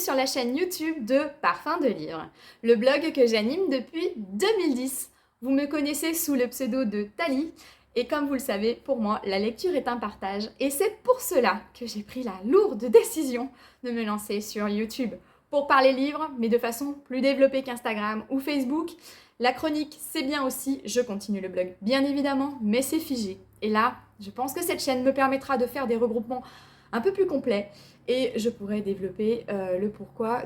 sur la chaîne YouTube de Parfum de Livres, le blog que j'anime depuis 2010. Vous me connaissez sous le pseudo de Thalie, et comme vous le savez, pour moi, la lecture est un partage. Et c'est pour cela que j'ai pris la lourde décision de me lancer sur YouTube pour parler livres, mais de façon plus développée qu'Instagram ou Facebook. La chronique, c'est bien aussi, je continue le blog, bien évidemment, mais c'est figé. Et là, je pense que cette chaîne me permettra de faire des regroupements un peu plus complets et je pourrais développer le pourquoi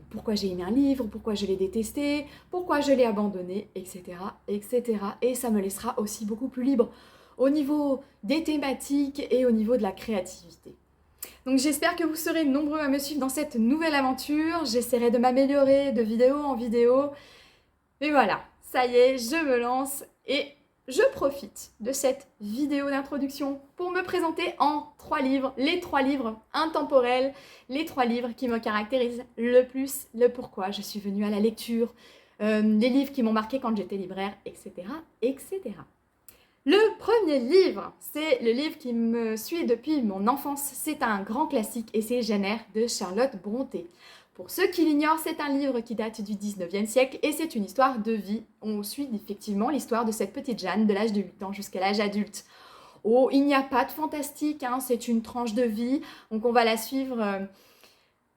pourquoi j'ai aimé un livre, pourquoi je l'ai détesté, pourquoi je l'ai abandonné, etc., etc. Et ça me laissera aussi beaucoup plus libre au niveau des thématiques et au niveau de la créativité. Donc j'espère que vous serez nombreux à me suivre dans cette nouvelle aventure. J'essaierai de m'améliorer de vidéo en vidéo. Mais voilà, ça y est, je me lance et je profite de cette vidéo d'introduction pour me présenter en 3 livres, les 3 livres intemporels, les 3 livres qui me caractérisent le plus, le pourquoi je suis venue à la lecture, les livres qui m'ont marqué quand j'étais libraire, etc., etc. Le premier livre, c'est le livre qui me suit depuis mon enfance. C'est un grand classique et c'est Jane Eyre de Charlotte Brontë. Pour ceux qui l'ignorent, c'est un livre qui date du 19e siècle et c'est une histoire de vie. On suit effectivement l'histoire de cette petite Jeanne de l'âge de 8 ans jusqu'à l'âge adulte. Oh, il n'y a pas de fantastique, hein, c'est une tranche de vie. Donc on va la suivre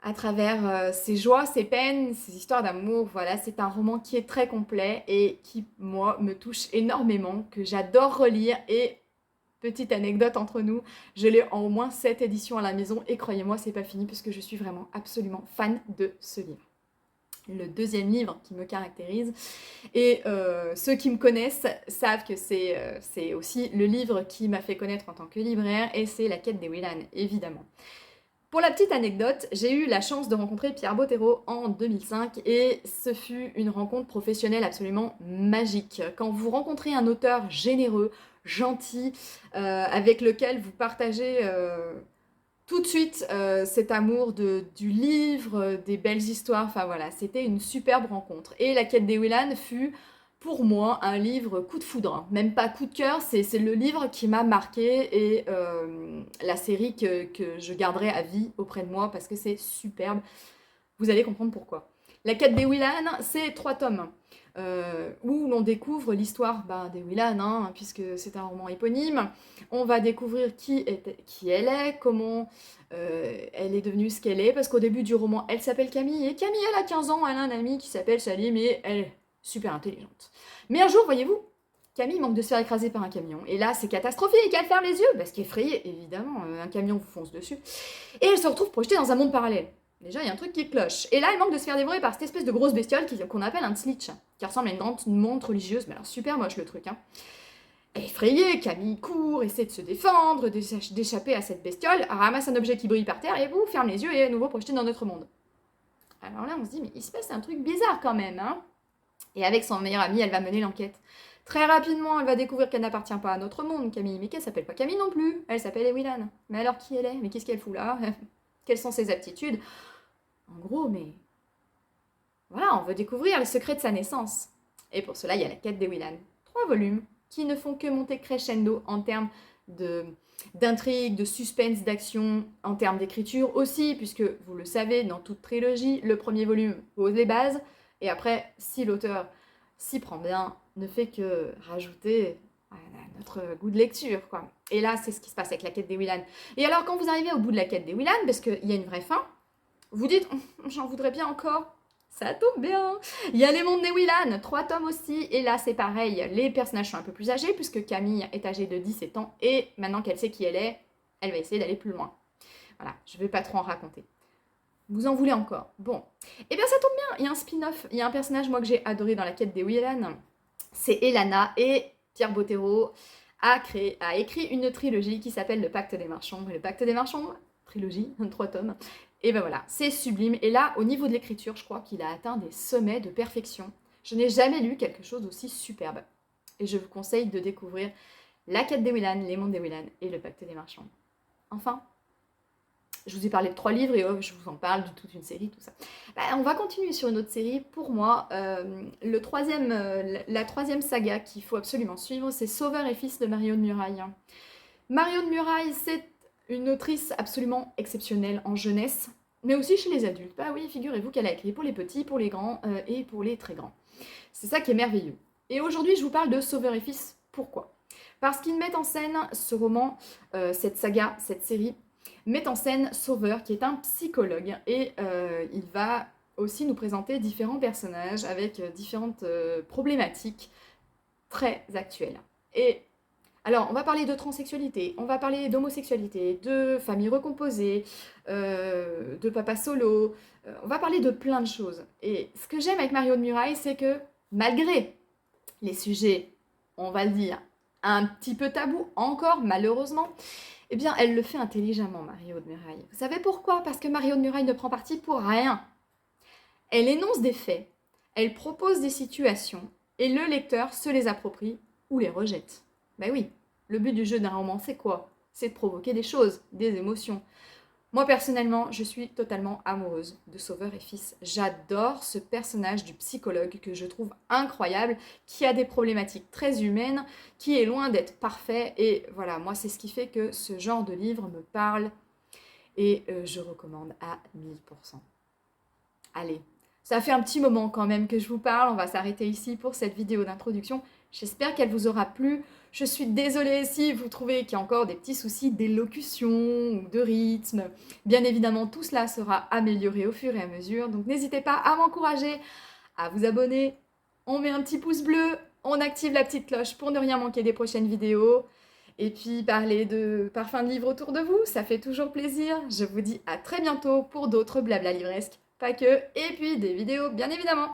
à travers ses joies, ses peines, ses histoires d'amour. Voilà, c'est un roman qui est très complet et qui, moi, me touche énormément, que j'adore relire. Et petite anecdote entre nous, je l'ai en au moins 7 éditions à la maison et croyez-moi, c'est pas fini parce que je suis vraiment absolument fan de ce livre. Le deuxième livre qui me caractérise, et ceux qui me connaissent savent que c'est aussi le livre qui m'a fait connaître en tant que libraire, et c'est La Quête des Willan, évidemment. Pour la petite anecdote, j'ai eu la chance de rencontrer Pierre Bottero en 2005 et ce fut une rencontre professionnelle absolument magique. Quand vous rencontrez un auteur généreux, gentil, avec lequel vous partagez tout de suite cet amour du livre, des belles histoires, enfin voilà, c'était une superbe rencontre. Et La Quête des Willan fut pour moi un livre coup de foudre, même pas coup de cœur, c'est le livre qui m'a marqué et la série que je garderai à vie auprès de moi parce que c'est superbe. Vous allez comprendre pourquoi. La Quête des Willan, c'est 3 tomes où l'on découvre l'histoire des Willan, hein, puisque c'est un roman éponyme. On va découvrir qui elle est, comment elle est devenue ce qu'elle est, parce qu'au début du roman, elle s'appelle Camille, et Camille, elle a 15 ans, elle a un ami qui s'appelle Salim, et elle est super intelligente. Mais un jour, voyez-vous, Camille manque de se faire écraser par un camion, et là, c'est catastrophique, elle ferme les yeux, parce qu'effrayée, évidemment, un camion vous fonce dessus, et elle se retrouve projetée dans un monde parallèle. Déjà, il y a un truc qui cloche. Et là, elle manque de se faire dévorer par cette espèce de grosse bestiole qu'on appelle un Tzlitch, qui ressemble à une grande montre religieuse, mais alors super moche le truc, hein. Effrayée, Camille court, essaie de se défendre, d'échapper à cette bestiole, ramasse un objet qui brille par terre, et vous, ferme les yeux et est à nouveau projetée dans notre monde. Alors là, on se dit, mais il se passe un truc bizarre quand même, hein. Et avec son meilleur ami, elle va mener l'enquête. Très rapidement, elle va découvrir qu'elle n'appartient pas à notre monde, Camille, mais qu'elle s'appelle pas Camille non plus, elle s'appelle Willan. Mais alors qui elle est? Mais qu'est-ce qu'elle fout là? Quelles sont ses aptitudes? En gros, mais voilà, on veut découvrir les secrets de sa naissance. Et pour cela, il y a La Quête des Willan. 3 volumes qui ne font que monter crescendo en termes d'intrigue, de suspense, d'action, en termes d'écriture aussi, puisque vous le savez, dans toute trilogie, le premier volume pose les bases, et après, si l'auteur s'y prend bien, ne fait que rajouter à notre goût de lecture, quoi. Et là, c'est ce qui se passe avec La Quête des Willan. Et alors, quand vous arrivez au bout de La Quête des Willan, parce qu'il y a une vraie fin, vous dites, j'en voudrais bien encore. Ça tombe bien. Il y a Les Mondes des Willan, 3 tomes aussi, et là c'est pareil, les personnages sont un peu plus âgés, puisque Camille est âgée de 17 ans, et maintenant qu'elle sait qui elle est, elle va essayer d'aller plus loin. Voilà, je ne vais pas trop en raconter. Vous en voulez encore? Bon. Eh bien ça tombe bien, il y a un spin-off, il y a un personnage, moi, que j'ai adoré dans La Quête des Willan, c'est Elana, et Pierre Bottero a écrit une trilogie qui s'appelle Le Pacte des Marchands. Le Pacte des Marchands, trilogie, 3 tomes. Et ben voilà, c'est sublime. Et là, au niveau de l'écriture, je crois qu'il a atteint des sommets de perfection. Je n'ai jamais lu quelque chose d'aussi superbe. Et je vous conseille de découvrir La Quête des Willan, Les Mondes des Willan et Le Pacte des Marchands. Enfin, je vous ai parlé de 3 livres et je vous en parle de toute une série, tout ça. On va continuer sur une autre série. Pour moi, la 3e saga qu'il faut absolument suivre, c'est Sauveur et fils de Mario de Muraille. Mario de Muraille, c'est une autrice absolument exceptionnelle en jeunesse. mais aussi chez les adultes. Bah oui, figurez-vous qu'elle a écrit pour les petits, pour les grands et pour les très grands. C'est ça qui est merveilleux. Et aujourd'hui, je vous parle de Sauveur et Fils. Pourquoi? Parce qu'ils mettent en scène ce roman, cette saga, cette série, met en scène Sauveur, qui est un psychologue. Et il va aussi nous présenter différents personnages avec différentes problématiques très actuelles. Et alors, on va parler de transsexualité, on va parler d'homosexualité, de famille recomposée, de papa solo, on va parler de plein de choses. Et ce que j'aime avec Mario de Muraille, c'est que malgré les sujets, on va le dire, un petit peu tabous encore, malheureusement, eh bien, elle le fait intelligemment, Mario de Muraille. Vous savez pourquoi? Parce que Mario de Muraille ne prend parti pour rien. Elle énonce des faits, elle propose des situations, et le lecteur se les approprie ou les rejette. Ben oui, le but du jeu d'un roman, c'est quoi? C'est de provoquer des choses, des émotions. Moi, personnellement, je suis totalement amoureuse de Sauveur et Fils. J'adore ce personnage du psychologue que je trouve incroyable, qui a des problématiques très humaines, qui est loin d'être parfait. Et voilà, moi, c'est ce qui fait que ce genre de livre me parle et je recommande à 1000%. Allez, ça fait un petit moment quand même que je vous parle, on va s'arrêter ici pour cette vidéo d'introduction. J'espère qu'elle vous aura plu. Je suis désolée si vous trouvez qu'il y a encore des petits soucis d'élocution ou de rythme. Bien évidemment, tout cela sera amélioré au fur et à mesure, donc n'hésitez pas à m'encourager, à vous abonner. On met un petit pouce bleu, on active la petite cloche pour ne rien manquer des prochaines vidéos. Et puis parler de parfums de livres autour de vous, ça fait toujours plaisir. Je vous dis à très bientôt pour d'autres blabla livresques, pas que, et puis des vidéos bien évidemment.